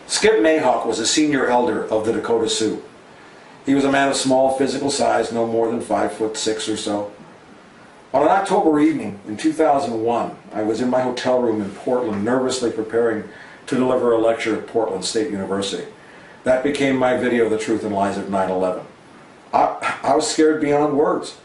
Skip Mayhawk was a senior elder of the Dakota Sioux. He was a man of small physical size, no more than 5'6" or so. On an October evening in 2001, I was in my hotel room in Portland, nervously preparing to deliver a lecture at Portland State University. That became my video, The Truth and Lies of 9/11. I was scared beyond words.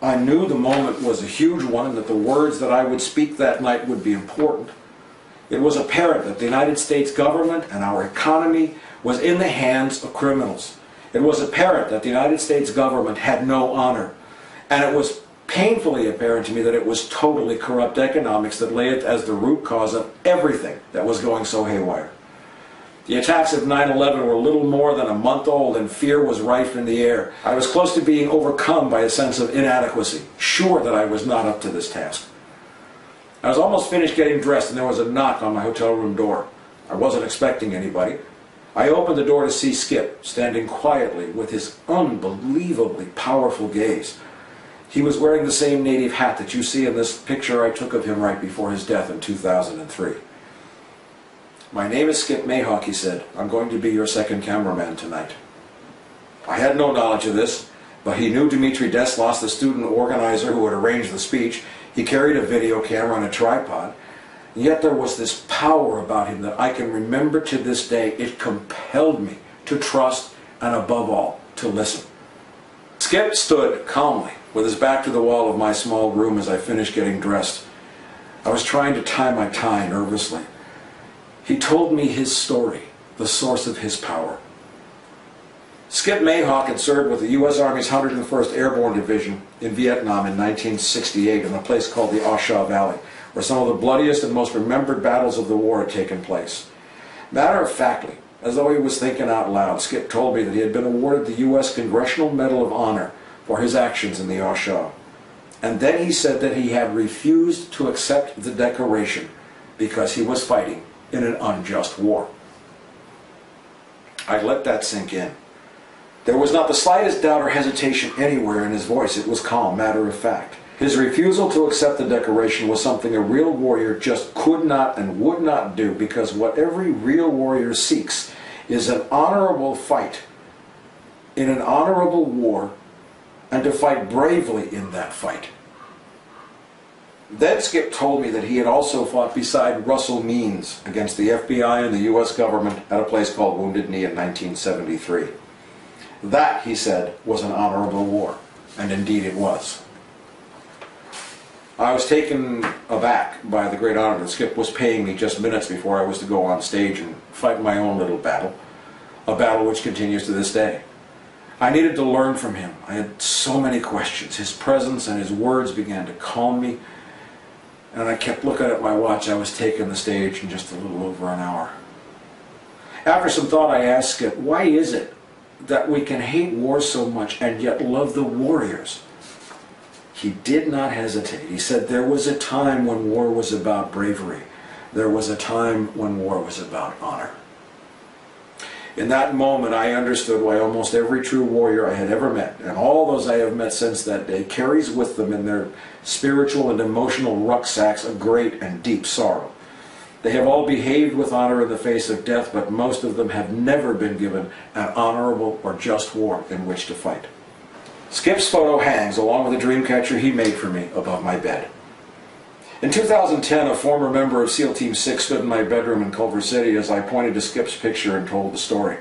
I knew the moment was a huge one and that the words that I would speak that night would be important. It was apparent that the United States government and our economy was in the hands of criminals. It was apparent that the United States government had no honor. And it was painfully apparent to me that it was totally corrupt economics that lay it as the root cause of everything that was going so haywire. The attacks of 9/11 were little more than a month old and fear was rife in the air. I was close to being overcome by a sense of inadequacy, sure that I was not up to this task. I was almost finished getting dressed and there was a knock on my hotel room door. I wasn't expecting anybody. I opened the door to see Skip standing quietly with his unbelievably powerful gaze. He was wearing the same native hat that you see in this picture I took of him right before his death in 2003. "My name is Skip Mayhawk," he said. "I'm going to be your second cameraman tonight." I had no knowledge of this, but he knew Dmitry Deslos, the student organizer who had arranged the speech. He carried a video camera on a tripod, and yet there was this power about him that I can remember to this day. It compelled me to trust and, above all, to listen. Skip stood calmly with his back to the wall of my small room as I finished getting dressed. I was trying to tie my tie nervously. He told me his story, the source of his power. Skip Mayhawk had served with the U.S. Army's 101st Airborne Division in Vietnam in 1968 in a place called the Ah Sha Valley, where some of the bloodiest and most remembered battles of the war had taken place. Matter of factly, as though he was thinking out loud, Skip told me that he had been awarded the U.S. Congressional Medal of Honor for his actions in the Ah Sha. And then he said that he had refused to accept the decoration because he was fighting in an unjust war. I let that sink in. There was not the slightest doubt or hesitation anywhere in his voice. It was calm, matter of fact. His refusal to accept the decoration was something a real warrior just could not and would not do, because what every real warrior seeks is an honorable fight in an honorable war, and to fight bravely in that fight. Then Skip told me that he had also fought beside Russell Means against the FBI and the U.S. government at a place called Wounded Knee in 1973. That, he said, was an honorable war, and indeed it was. I was taken aback by the great honor that Skip was paying me just minutes before I was to go on stage and fight my own little battle, a battle which continues to this day. I needed to learn from him. I had so many questions. His presence and his words began to calm me, and I kept looking at my watch. I was taking the stage in just a little over an hour. After some thought, I asked Skip, why is it that we can hate war so much and yet love the warriors? He did not hesitate. He said there was a time when war was about bravery. There was a time when war was about honor. In that moment, I understood why almost every true warrior I had ever met, and all those I have met since that day, carries with them in their spiritual and emotional rucksacks a great and deep sorrow. They have all behaved with honor in the face of death, but most of them have never been given an honorable or just war in which to fight. Skip's photo hangs, along with a dream catcher he made for me, above my bed. In 2010, a former member of SEAL Team 6 stood in my bedroom in Culver City as I pointed to Skip's picture and told the story.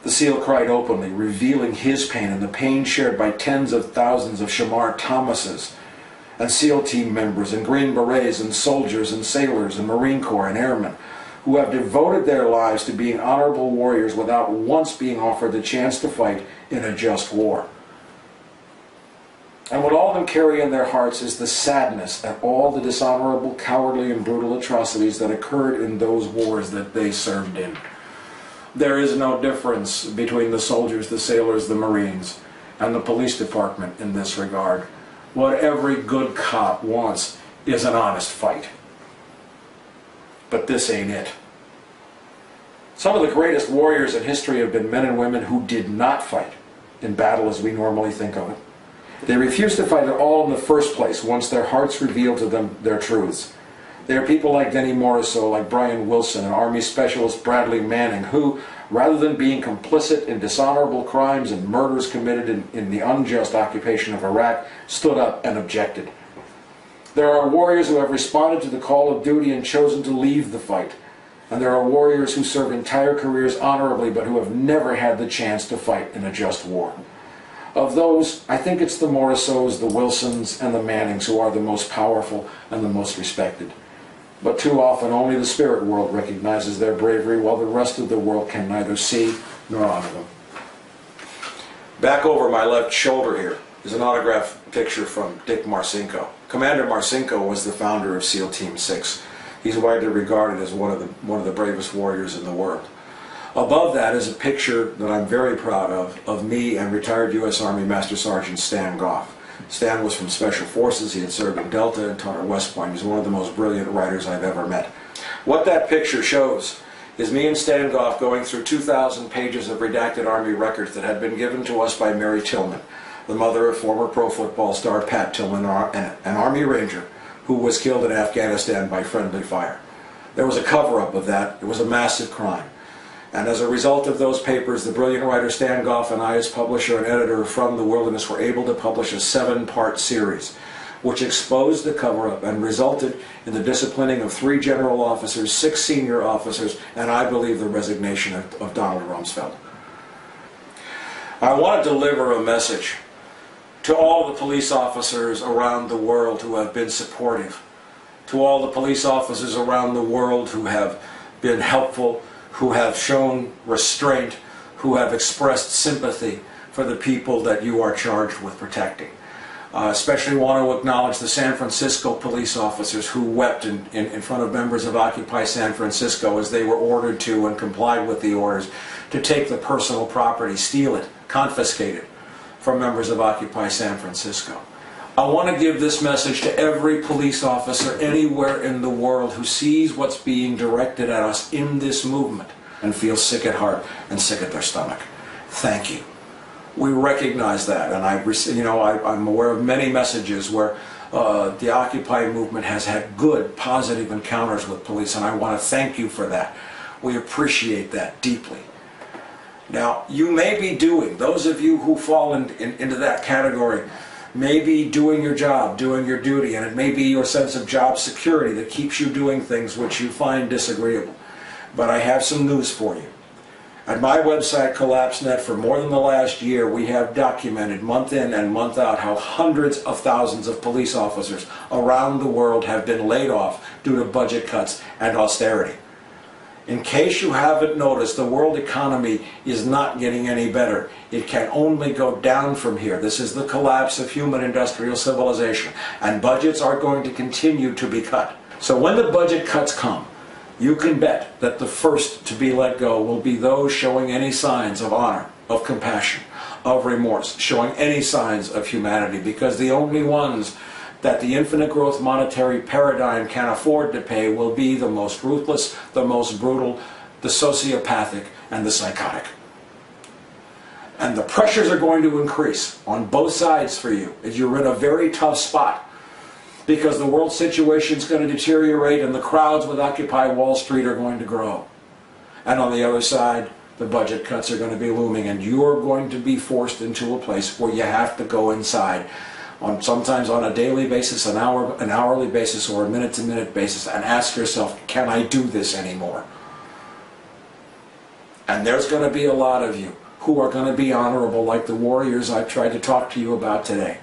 The SEAL cried openly, revealing his pain and the pain shared by tens of thousands of Shamar Thomases and SEAL Team members and Green Berets and soldiers and sailors and Marine Corps and airmen who have devoted their lives to being honorable warriors without once being offered the chance to fight in a just war. And what all of them carry in their hearts is the sadness at all the dishonorable, cowardly, and brutal atrocities that occurred in those wars that they served in. There is no difference between the soldiers, the sailors, the Marines, and the police department in this regard. What every good cop wants is an honest fight. But this ain't it. Some of the greatest warriors in history have been men and women who did not fight in battle as we normally think of it. They refused to fight at all in the first place once their hearts revealed to them their truths. They are people like Denny Morisseau, like Brian Wilson, and Army Specialist Bradley Manning, who, rather than being complicit in dishonorable crimes and murders committed in the unjust occupation of Iraq, stood up and objected. There are warriors who have responded to the call of duty and chosen to leave the fight. And there are warriors who serve entire careers honorably but who have never had the chance to fight in a just war. Of those, I think it's the Morisseaus, the Wilsons, and the Mannings who are the most powerful and the most respected. But too often only the spirit world recognizes their bravery, while the rest of the world can neither see nor honor them. Back over my left shoulder here is an autograph picture from Dick Marcinko. Commander Marcinko was the founder of SEAL Team 6. He's widely regarded as one of the bravest warriors in the world. Above that is a picture that I'm very proud of me and retired U.S. Army Master Sergeant Stan Goff. Stan was from Special Forces. He had served in Delta and taught at West Point. He's one of the most brilliant writers I've ever met. What that picture shows is me and Stan Goff going through 2,000 pages of redacted Army records that had been given to us by Mary Tillman, the mother of former pro football star Pat Tillman, an Army Ranger who was killed in Afghanistan by friendly fire. There was a cover-up of that. It was a massive crime. And as a result of those papers, the brilliant writer Stan Goff and I, as publisher and editor From the Wilderness, were able to publish a 7-part series which exposed the cover-up and resulted in the disciplining of 3 general officers, 6 senior officers, and I believe the resignation of Donald Rumsfeld. I want to deliver a message to all the police officers around the world who have been supportive, to all the police officers around the world who have been helpful, who have shown restraint, who have expressed sympathy for the people that you are charged with protecting. Especially want to acknowledge the San Francisco police officers who wept in front of members of Occupy San Francisco as they were ordered to and complied with the orders to take the personal property, steal it, confiscate it from members of Occupy San Francisco. I want to give this message to every police officer anywhere in the world who sees what's being directed at us in this movement and feels sick at heart and sick at their stomach. Thank you. We recognize that, and I'm aware of many messages where the Occupy movement has had good, positive encounters with police, and I want to thank you for that. We appreciate that deeply. Now, you may be doing, those of you who fall into that category, may be doing your job, doing your duty, and it may be your sense of job security that keeps you doing things which you find disagreeable. But I have some news for you. At my website, CollapseNet, for more than the last year, we have documented month in and month out how hundreds of thousands of police officers around the world have been laid off due to budget cuts and austerity. In case you haven't noticed, the world economy is not getting any better. It can only go down from here. This is the collapse of human industrial civilization, and budgets are going to continue to be cut. So when the budget cuts come, you can bet that the first to be let go will be those showing any signs of honor, of compassion, of remorse, showing any signs of humanity, because the only ones that the infinite growth monetary paradigm can afford to pay will be the most ruthless, the most brutal, the sociopathic, and the psychotic. And the pressures are going to increase on both sides for you as you're in a very tough spot, because the world situation is going to deteriorate and the crowds with Occupy Wall Street are going to grow. And on the other side, the budget cuts are going to be looming, and you're going to be forced into a place where you have to go inside, sometimes on a daily basis, an hourly basis, or a minute-to-minute basis, and ask yourself, can I do this anymore? And there's going to be a lot of you who are going to be honorable, like the warriors I've tried to talk to you about today,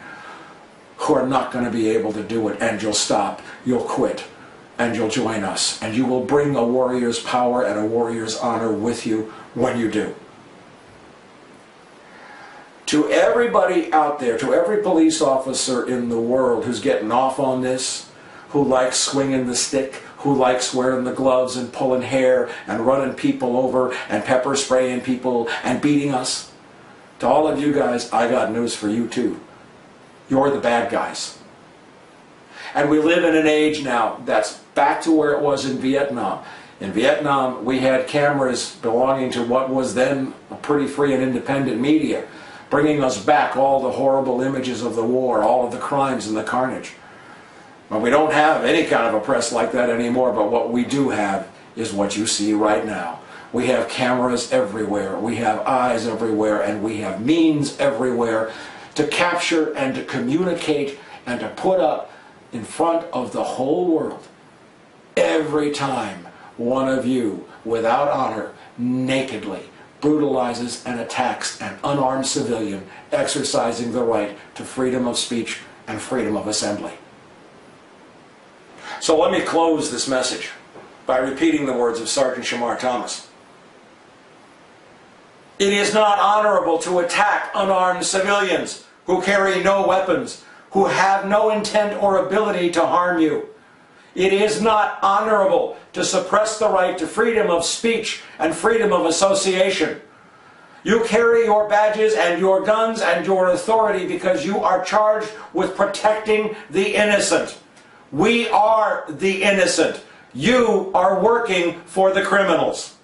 who are not going to be able to do it, and you'll stop, you'll quit, and you'll join us, and you will bring a warrior's power and a warrior's honor with you when you do. To everybody out there, to every police officer in the world who's getting off on this, who likes swinging the stick, who likes wearing the gloves and pulling hair and running people over and pepper spraying people and beating us, to all of you guys, I got news for you too. You're the bad guys. And we live in an age now that's back to where it was in Vietnam. In Vietnam, we had cameras belonging to what was then a pretty free and independent media, bringing us back all the horrible images of the war, all of the crimes and the carnage. Well, we don't have any kind of a press like that anymore, but what we do have is what you see right now. We have cameras everywhere, we have eyes everywhere, and we have means everywhere to capture and to communicate and to put up in front of the whole world every time one of you, without honor, nakedly brutalizes and attacks an unarmed civilian exercising the right to freedom of speech and freedom of assembly. So let me close this message by repeating the words of Sergeant Shamar Thomas. It is not honorable to attack unarmed civilians who carry no weapons, who have no intent or ability to harm you. It is not honorable to suppress the right to freedom of speech and freedom of association. You carry your badges and your guns and your authority because you are charged with protecting the innocent. We are the innocent. You are working for the criminals.